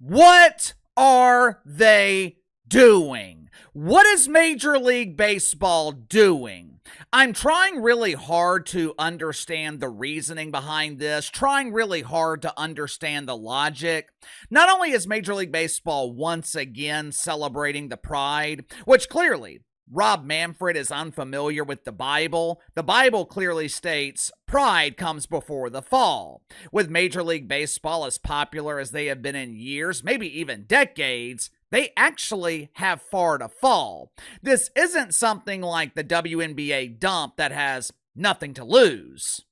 What are they doing? What is Major League Baseball doing? I'm trying really hard to understand the reasoning behind this, trying really hard to understand the logic. Not only is Major League Baseball once again celebrating the pride, which clearly Rob Manfred is unfamiliar with the Bible. The Bible clearly states pride comes before the fall. With Major League Baseball as popular as they have been in years, maybe even decades, they actually have far to fall. This isn't something like the WNBA dump that has nothing to lose.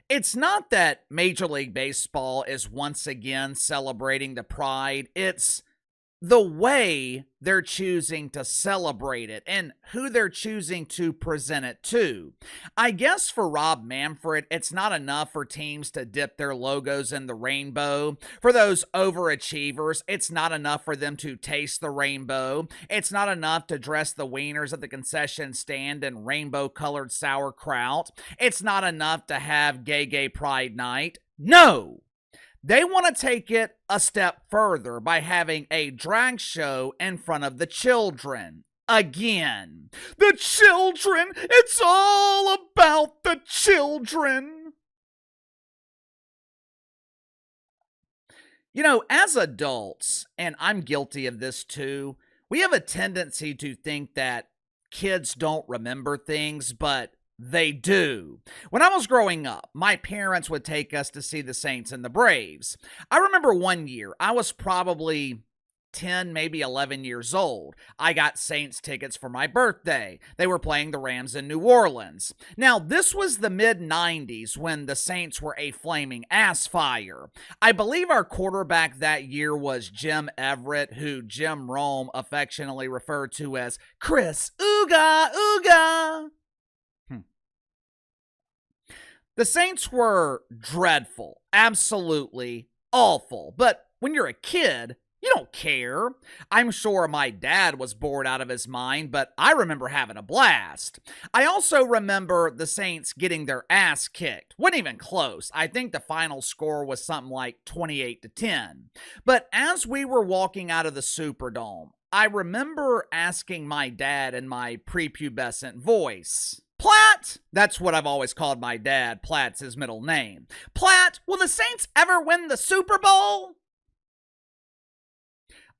It's not that Major League Baseball is once again celebrating the pride. It's the way they're choosing to celebrate it and who they're choosing to present it to. I guess for Rob Manfred, it's not enough for teams to dip their logos in the rainbow. For those overachievers, it's not enough for them to taste the rainbow. It's not enough to dress the wieners at the concession stand in rainbow-colored sauerkraut. It's not enough to have gay pride night. No! They want to take it a step further by having a drag show in front of the children. Again. The children! It's all about the children! You know, as adults, and I'm guilty of this too, we have a tendency to think that kids don't remember things, but they do. When I was growing up, my parents would take us to see the Saints and the Braves. I remember one year, I was probably 10, maybe 11 years old. I got Saints tickets for my birthday. They were playing the Rams in New Orleans. Now, this was the mid-90s when the Saints were a flaming ass fire. I believe our quarterback that year was Jim Everett, who Jim Rome affectionately referred to as Chris Ooga Ooga. The Saints were dreadful, absolutely awful, but when you're a kid, you don't care. I'm sure my dad was bored out of his mind, but I remember having a blast. I also remember the Saints getting their ass kicked. Wasn't even close. I think the final score was something like 28-10. But as we were walking out of the Superdome, I remember asking my dad in my prepubescent voice, Platt! That's what I've always called my dad. Platt's his middle name. Platt, will the Saints ever win the Super Bowl?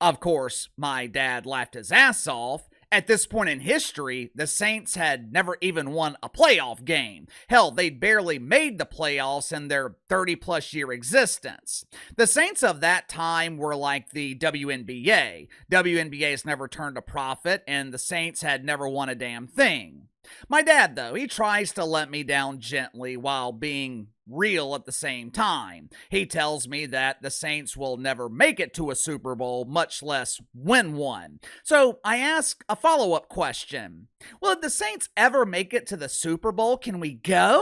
Of course, my dad laughed his ass off. At this point in history, the Saints had never even won a playoff game. Hell, they'd barely made the playoffs in their 30-plus year existence. The Saints of that time were like the WNBA. WNBA's never turned a profit, and the Saints had never won a damn thing. My dad, though, he tries to let me down gently while being real at the same time. He tells me that the Saints will never make it to a Super Bowl, much less win one. So I ask a follow-up question. Will the Saints ever make it to the Super Bowl? Can we go?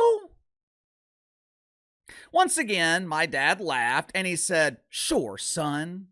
Once again, my dad laughed and he said, "Sure, son."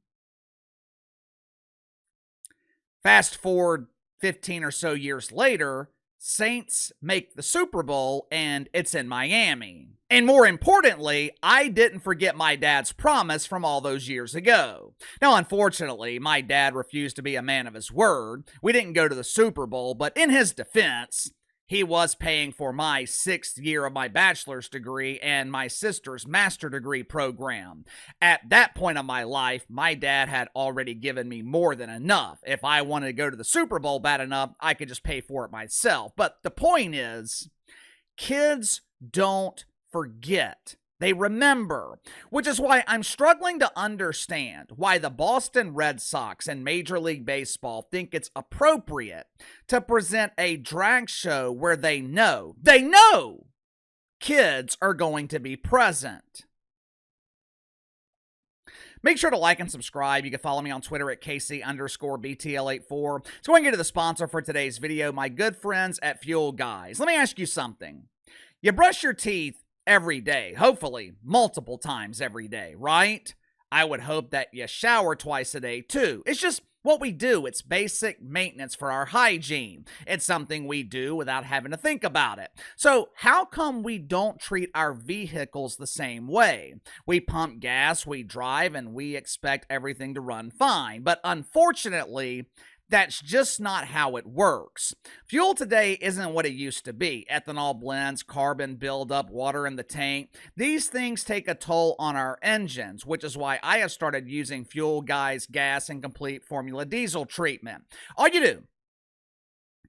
Fast forward 15 or so years later, Saints make the Super Bowl, and it's in Miami. And more importantly, I didn't forget my dad's promise from all those years ago. Now, unfortunately, my dad refused to be a man of his word. We didn't go to the Super Bowl, but in his defense, he was paying for my 6th year of my bachelor's degree and my sister's master's degree program. At that point of my life, my dad had already given me more than enough. If I wanted to go to the Super Bowl bad enough, I could just pay for it myself. But the point is, kids don't forget. They remember, which is why I'm struggling to understand why the Boston Red Sox and Major League Baseball think it's appropriate to present a drag show where they know kids are going to be present. Make sure to like and subscribe. You can follow me on Twitter at KC_BTL84. Let's go and get to the sponsor for today's video, my good friends at Fuel Guys. Let me ask you something. You brush your teeth every day, hopefully multiple times every day, right? I would hope that you shower twice a day too. It's just What we do, it's basic maintenance for our hygiene. It's something we do without having to think about it. So, how come we don't treat our vehicles the same way? We pump gas, we drive, and we expect everything to run fine. But unfortunately, that's just not how it works. Fuel today isn't what it used to be. Ethanol blends, carbon buildup, water in the tank. These things take a toll on our engines, which is why I have started using Fuel Guy's gas and complete formula diesel treatment. All you do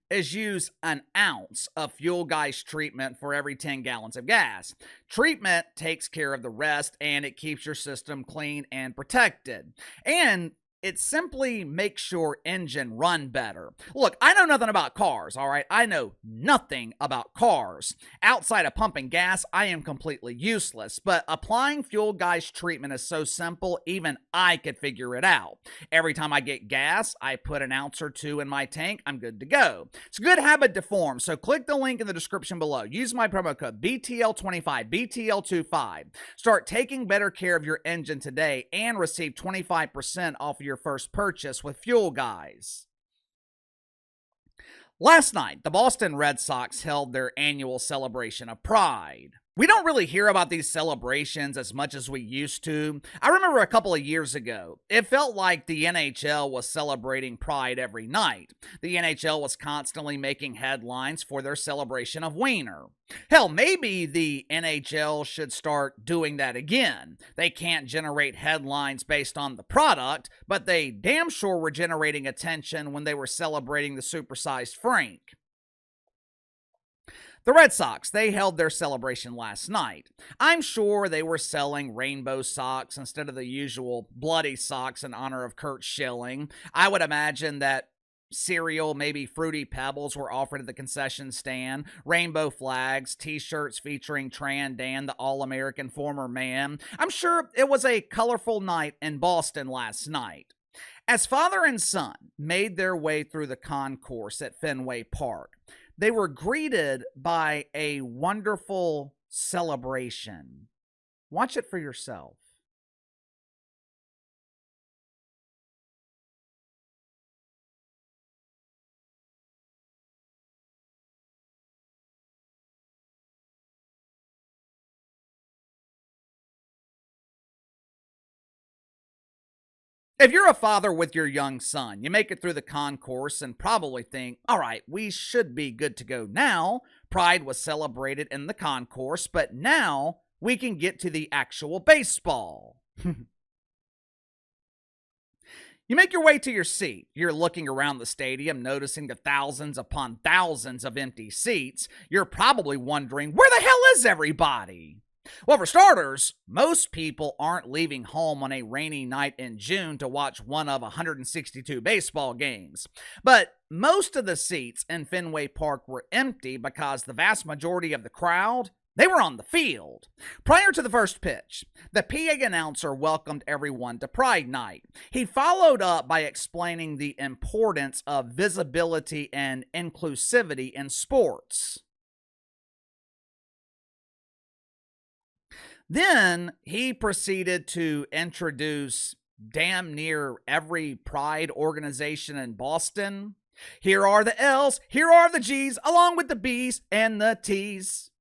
is use an ounce of Fuel Guy's treatment for every 10 gallons of gas. Treatment takes care of the rest, and it keeps your system clean and protected. And it simply makes your engine run better. Look, I know nothing about cars, all right? I know nothing about cars. Outside of pumping gas, I am completely useless, but applying Fuel Guy's treatment is so simple, even I could figure it out. Every time I get gas, I put an ounce or two in my tank, I'm good to go. It's a good habit to form, so click the link in the description below. Use my promo code BTL25, BTL25. Start taking better care of your engine today and receive 25% off your first purchase with Fuel Guys. Last night, the Boston Red Sox held their annual celebration of Pride. We don't really hear about these celebrations as much as we used to. I remember a couple of years ago, it felt like the NHL was celebrating Pride every night. The NHL was constantly making headlines for their celebration of Wiener. Hell, maybe the NHL should start doing that again. They can't generate headlines based on the product, but they damn sure were generating attention when they were celebrating the supersized Frank. The Red Sox, they held their celebration last night. I'm sure they were selling rainbow socks instead of the usual bloody socks in honor of Curt Schilling. I would imagine that cereal, maybe Fruity Pebbles, were offered at the concession stand, rainbow flags, t-shirts featuring Tran Dan, the All-American former man. I'm sure it was a colorful night in Boston last night. As father and son made their way through the concourse at Fenway Park, they were greeted by a wonderful celebration. Watch it for yourself. If you're a father with your young son, you make it through the concourse and probably think, all right, we should be good to go now. Pride was celebrated in the concourse, but now we can get to the actual baseball. You make your way to your seat. You're looking around the stadium, noticing the thousands upon thousands of empty seats. You're probably wondering, where the hell is everybody? Well, for starters, most people aren't leaving home on a rainy night in June to watch one of 162 baseball games. But most of the seats in Fenway Park were empty because the vast majority of the crowd, they were on the field. Prior to the first pitch, the PA announcer welcomed everyone to Pride Night. He followed up by explaining the importance of visibility and inclusivity in sports. Then he proceeded to introduce damn near every Pride organization in Boston. Here are the L's, here are the G's, along with the B's and the T's.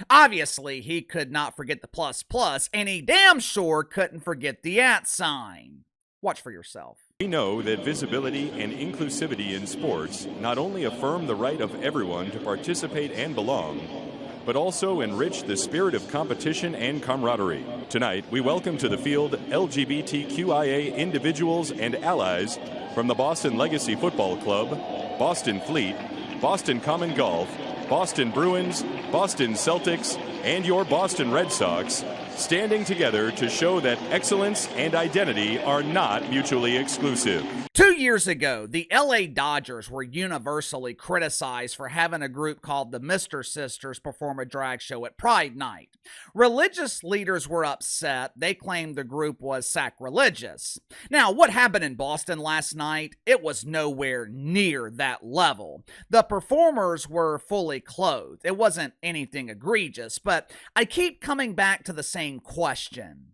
Obviously, he could not forget the plus plus, and he damn sure couldn't forget the @ sign. Watch for yourself. We know that visibility and inclusivity in sports not only affirm the right of everyone to participate and belong, but also enrich the spirit of competition and camaraderie. Tonight, we welcome to the field LGBTQIA individuals and allies from the Boston Legacy Football Club, Boston Fleet, Boston Common Golf, Boston Bruins, Boston Celtics, and your Boston Red Sox, standing together to show that excellence and identity are not mutually exclusive. 2 years ago, the LA Dodgers were universally criticized for having a group called the Mr. Sisters perform a drag show at Pride Night. Religious leaders were upset. They claimed the group was sacrilegious. Now, what happened in Boston last night? It was nowhere near that level. The performers were fully clothed. It wasn't anything egregious, but I keep coming back to the same question.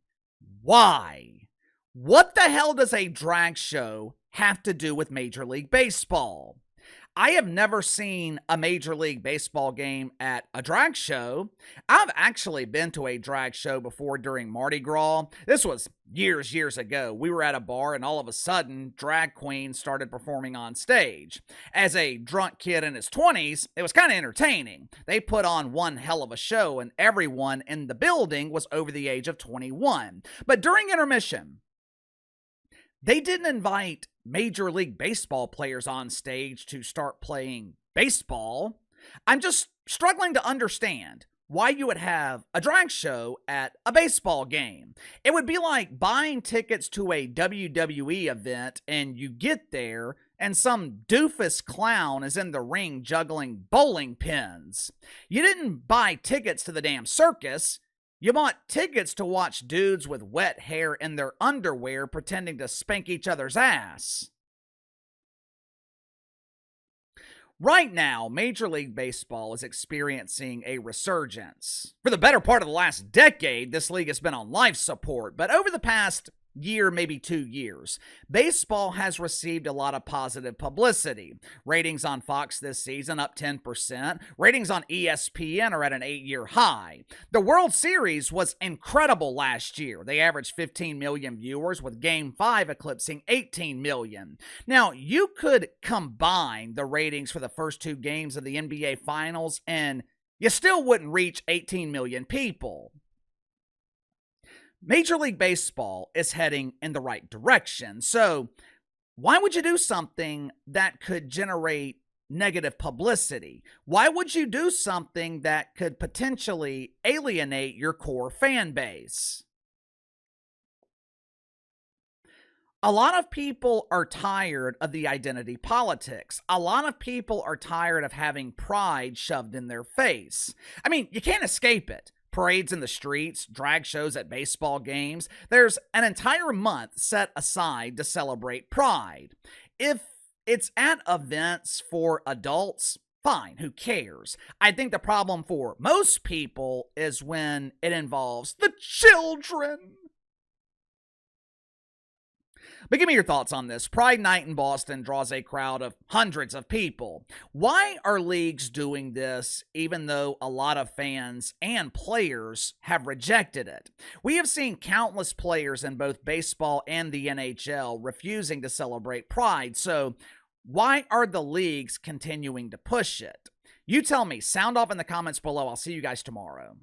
Why? What the hell does a drag show have to do with Major League Baseball. I have never seen a Major League Baseball game at a drag show. I've actually been to a drag show before during Mardi Gras. This was years ago. We were at a bar and all of a sudden, drag queens started performing on stage. As a drunk kid in his 20s, it was kind of entertaining. They put on one hell of a show and everyone in the building was over the age of 21. But during intermission, they didn't invite Major League Baseball players on stage to start playing baseball. I'm just struggling to understand why you would have a drag show at a baseball game. It would be like buying tickets to a WWE event and you get there and some doofus clown is in the ring juggling bowling pins. You didn't buy tickets to the damn circus. You bought tickets to watch dudes with wet hair in their underwear pretending to spank each other's ass. Right now, Major League Baseball is experiencing a resurgence. For the better part of the last decade, this league has been on life support, but over the past year, maybe 2 years, baseball has received a lot of positive publicity. Ratings on Fox this season up 10%. Ratings on ESPN are at an 8-year high. The World Series was incredible last year. They averaged 15 million viewers, with Game 5 eclipsing 18 million. Now, you could combine the ratings for the first 2 games of the NBA Finals, and you still wouldn't reach 18 million people. Major League Baseball is heading in the right direction. So why would you do something that could generate negative publicity? Why would you do something that could potentially alienate your core fan base? A lot of people are tired of the identity politics. A lot of people are tired of having pride shoved in their face. I mean, you can't escape it. Parades in the streets, drag shows at baseball games. There's an entire month set aside to celebrate pride. If it's at events for adults, fine, who cares? I think the problem for most people is when it involves the children. But give me your thoughts on this. Pride Night in Boston draws a crowd of hundreds of people. Why are leagues doing this even though a lot of fans and players have rejected it? We have seen countless players in both baseball and the NHL refusing to celebrate Pride, so why are the leagues continuing to push it? You tell me. Sound off in the comments below. I'll see you guys tomorrow.